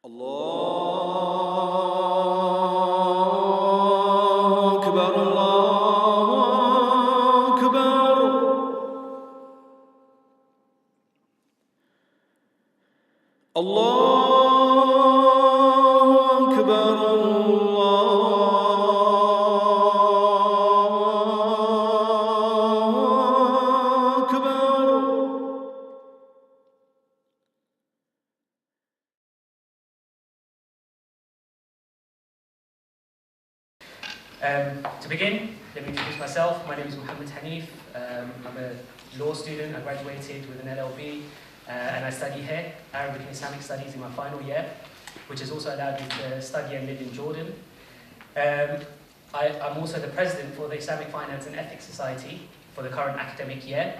الله أكبر الله أكبر الله أكبر الله أكبر. To begin, let me introduce myself. My name is Hanif. I'm a law student. I graduated with an LLB and I study here, Arabic and Islamic Studies, in my final year, which has also allowed me to study and live in Jordan. I'm also the president for the Islamic Finance and Ethics Society for the current academic year,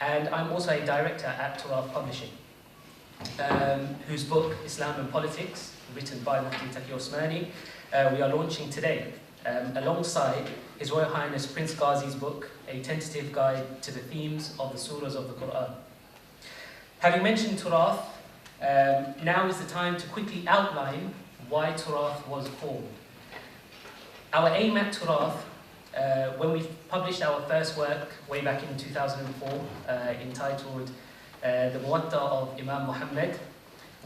and I'm also a director at Qur'an Publishing, whose book, Islam and Politics, written by Mufti Taqi Osmani, we are launching today. Alongside His Royal Highness Prince Ghazi's book, A Tentative Guide to the Themes of the Surahs of the Qur'an. Having mentioned Turath, now is the time to quickly outline why Turath was formed. Our aim at Turath, when we published our first work way back in 2004, entitled The Muwatta of Imam Muhammad,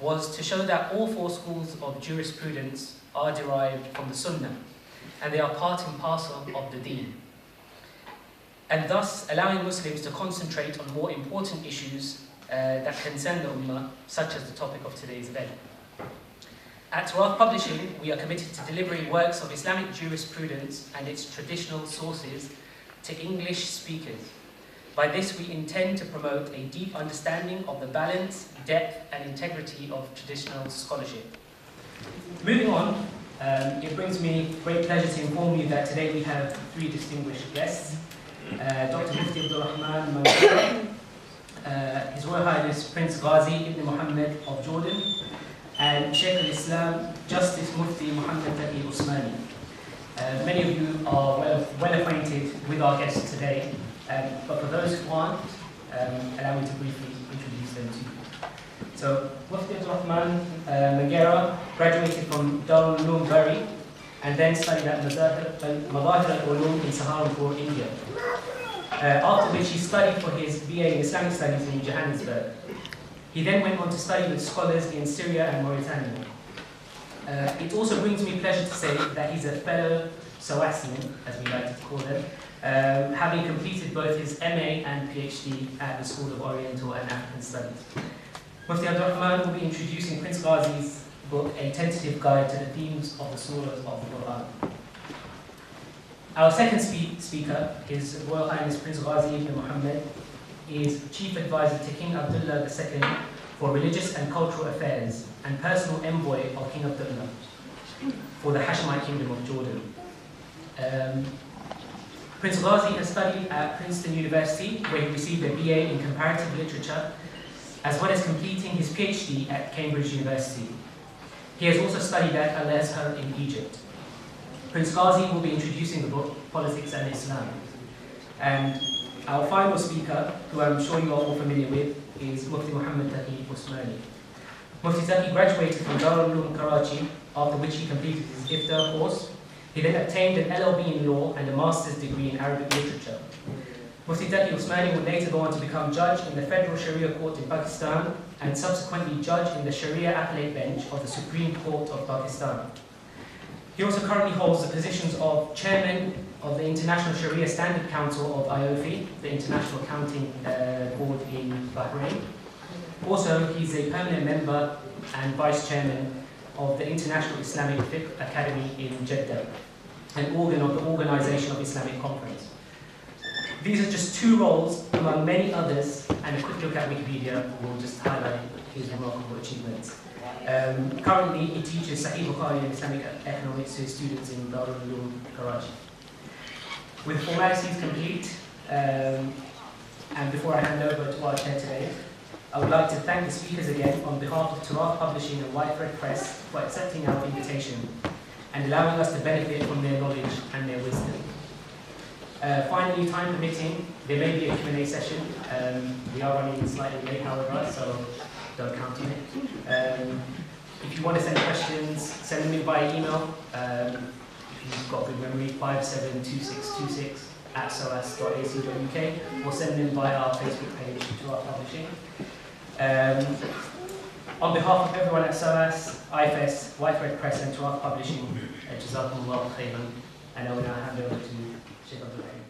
was to show that all four schools of jurisprudence are derived from the Sunnah, and they are part and parcel of the Deen, and thus allowing Muslims to concentrate on more important issues that concern the Ummah, such as the topic of today's event. At Turath Publishing, we are committed to delivering works of Islamic jurisprudence and its traditional sources to English speakers. By this, we intend to promote a deep understanding of the balance, depth, and integrity of traditional scholarship. Moving on, it brings me great pleasure to inform you that today we have three distinguished guests. Dr. Mufti Abdul Rahman, His Royal Highness Prince Ghazi ibn Muhammad of Jordan, and Sheikh al-Islam Justice Mufti Muhammad Taqi Osmani. Many of you are well acquainted with our guests today, but for those who aren't, allow me to briefly introduce them to you. So, Mufti Abdul Rahman Mangera graduated from Darul Uloom Bury and then studied at Madahir al-Ulum in Saharanpur, India. After which he studied for his BA in Islamic Studies in Johannesburg. He then went on to study with scholars in Syria and Mauritania. It also brings me pleasure to say that he's a fellow Sawasian, as we like to call them, having completed both his MA and PhD at the School of Oriental and African Studies. Mufti Abdul Rahman will be introducing Prince Ghazi's book, A Tentative Guide to the Themes of the Surahs of the Qur'an. Our second speaker, His Royal Highness Prince Ghazi ibn Muhammad, is Chief Advisor to King Abdullah II for Religious and Cultural Affairs and personal envoy of King Abdullah for the Hashemite Kingdom of Jordan. Prince Ghazi has studied at Princeton University, where he received a BA in Comparative Literature, as well as completing his PhD at Cambridge University. He has also studied at Al-Azhar in Egypt. Prince Ghazi will be introducing the book, Politics and Islam. And our final speaker, who I'm sure you are all familiar with, is Mufti Muhammad Taqi Osmani. Mufti Taqi graduated from Darul Uloom Karachi, after which he completed his IFTA course. He then obtained an LLB in law and a master's degree in Arabic literature. Mufti Taqi Osmani would later go on to become judge in the Federal Sharia Court in Pakistan and subsequently judge in the Sharia Appellate Bench of the Supreme Court of Pakistan. He also currently holds the positions of Chairman of the International Sharia Standard Council of IOFI, the International Accounting Board in Bahrain. Also, he's a permanent member and Vice Chairman of the International Islamic Fiqh Academy in Jeddah, an organ of the Organization of Islamic Conference. These are just two roles among many others, and a quick look at Wikipedia will just highlight his remarkable achievements. Currently, he teaches Sahih Bukhari and Islamic economics to his students in Darul Uloom Karachi. With formalities complete, and before I hand over to our chair today, I would like to thank the speakers again on behalf of Turath Publishing and Whitethread Press for accepting our invitation and allowing us to benefit from their knowledge and their wisdom. Finally, time permitting, there may be a Q&A session. We are running slightly late, however, so don't count on it. If you want to send questions, send them in via email. If you've got good memory, 572626@soas.ac.uk, or send them via our Facebook page to our publishing. On behalf of everyone at SOAS, IFS, White Red Press and to our publishing, Jazakumullah khairan, and I will now hand over to Sheikh Abdul Rahim.